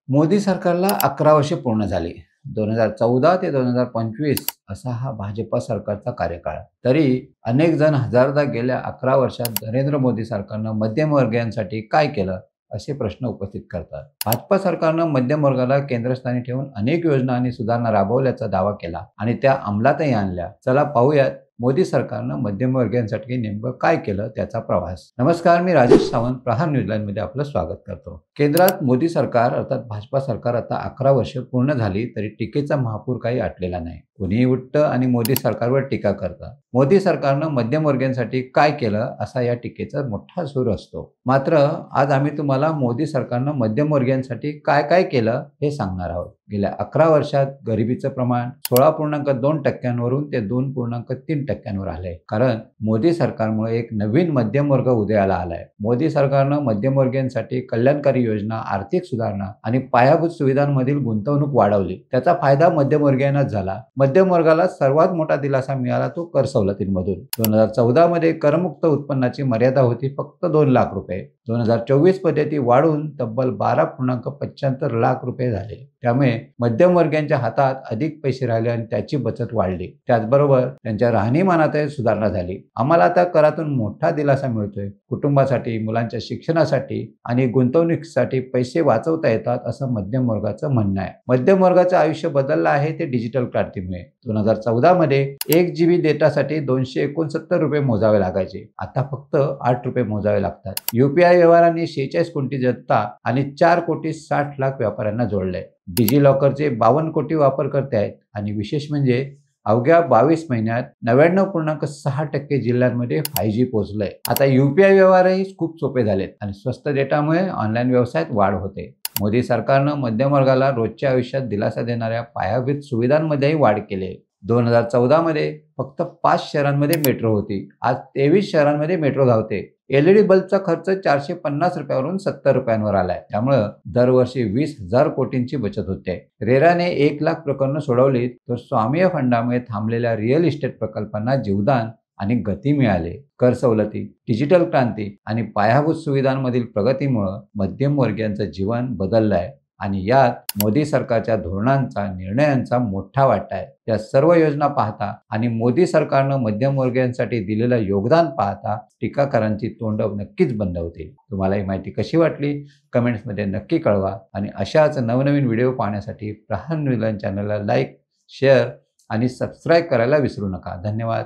मोदी सरकारला 11 वर्षे पूर्ण झाली. 2014 ते 2025 असा हा भाजपा सरकारचा कार्यकाळ. तरी अनेक जण हजारदा गेल्या 11 वर्षात नरेंद्र मोदी सरकारनं मध्यमवर्गीयांसाठी काय केलं? असे प्रश्न उपस्थित करतात. भाजपा सरकारनं मध्यमवर्गाला केंद्रस्थानी ठेवून अनेक योजना आणि सुधारणा राबवल्याचा दावा केला आणि त्या अंमलातही आणल्या. चला पाहूयात मोदी सरकारनं मध्यमवर्गीयांसाठी नेमकं काय केलं त्याचा प्रवास. नमस्कार, मी राजेश सावंत, प्रहार न्यूझीलंडमध्ये आपलं स्वागत करतो. केंद्रात मोदी सरकार अर्थात भाजपा सरकार आता 11 वर्ष पूर्ण झाली तरी टीकेचा महापूर काही आटलेला नाही. कुणीही उठतं आणि मोदी सरकारवर टीका करतं. मोदी सरकारनं मध्यमवर्गीयांसाठी काय केलं असा या टीकेचा मोठा सूर असतो. मात्र आज आम्ही तुम्हाला मोदी सरकारनं मध्यमवर्गीयांसाठी काय काय केलं हे सांगणार आहोत. गेल्या 11 वर्षात गरिबीचं प्रमाण 16.2% ते 2.3% आलंय. कारण मोदी सरकारमुळे एक नवीन मध्यम वर्ग उदयाला आलाय. मोदी सरकारनं मध्यमवर्गीयांसाठी कल्याणकारी योजना, आर्थिक सुधारणा आणि पायाभूत सुविधांमधील गुंतवणूक वाढवली. त्याचा फायदा मध्यमवर्गीयांनाच झाला. मध्यम वर्गाला सर्वात मोठा दिलासा मिळाला तो कर सवलतींमधून. 2014 मध्ये करमुक्त उत्पन्नाची मर्यादा होती फक्त 2 लाख रुपये. 2024 मध्ये ती वाढून तब्बल 12.75 लाख रुपये झाले. त्यामुळे मध्यमवर्गीयांच्या हातात अधिक पैसे राहिले आणि त्याची बचत वाढली. त्याचबरोबर त्यांच्या राहणीमानातही सुधारणा झाली. आम्हाला आता करातून मोठा दिलासा मिळतोय. कुटुंबासाठी, मुलांच्या शिक्षणासाठी आणि गुंतवणुकीसाठी पैसे वाचवता येतात असं मध्यम वर्गाचं म्हणणं आहे. मध्यम वर्गाचं आयुष्य बदललं आहे ते डिजिटल क्रांतीमुळे. 2014 मध्ये 1 GB डेटासाठी 269 रुपये मोजावे लागायचे. आता फक्त 8 रुपये मोजावे लागतात. UPI व्यवहारांनी 46 कोटी जनता आणि 4,60,00,000 व्यापाऱ्यांना जोडलंय. डिजिलॉकरचे 52 कोटी वापरकर्ते आहेत आणि विशेष म्हणजे अवघ्या 22 महिन्यात 99.6% जिल्ह्यांमध्ये 5G पोहोचलंय. आता UPI व्यवहारही खूप सोपे झालेत आणि स्वस्त डेटामुळे ऑनलाईन व्यवसायात वाढ होते. मोदी सरकारनं मध्यम वर्गाला रोजच्या आयुष्यात दिलासा देणाऱ्या पायाभूत सुविधांमध्येही वाढ केली. 2014 मध्ये फक्त 5 शहरांमध्ये मेट्रो होती. आज 23 शहरांमध्ये मेट्रो धावते. LED बल्बचा खर्च 450 रुपयावरून 70 रुपयांवर आलाय. त्यामुळं दरवर्षी 20,000 कोटींची बचत होते. रेराने 1 लाख प्रकरणं सोडवली तर स्वामीय फंडामुळे थांबलेल्या रिअल इस्टेट प्रकल्पांना जीवदान आणि गती मिळाले. कर सवलती, डिजिटल क्रांती आणि पायाभूत सुविधांमधील प्रगतीमुळे मध्यमवर्गीयांचं जीवन बदललं आहे आणि यात मोदी सरकारच्या धोरणांचा, निर्णयांचा मोठा वाटा आहे. या सर्व योजना पाहता आणि मोदी सरकारनं मध्यमवर्गीयांसाठी दिलेलं योगदान पाहता टीकाकारांची तोंड नक्कीच बंद होतील. तुम्हाला ही माहिती कशी वाटली कमेंट्समध्ये नक्की कळवा आणि अशाच नवनवीन व्हिडिओ पाहण्यासाठी प्रहार न्यूझीलंड चॅनलला लाईक, शेअर आणि सबस्क्राईब करायला विसरू नका. धन्यवाद.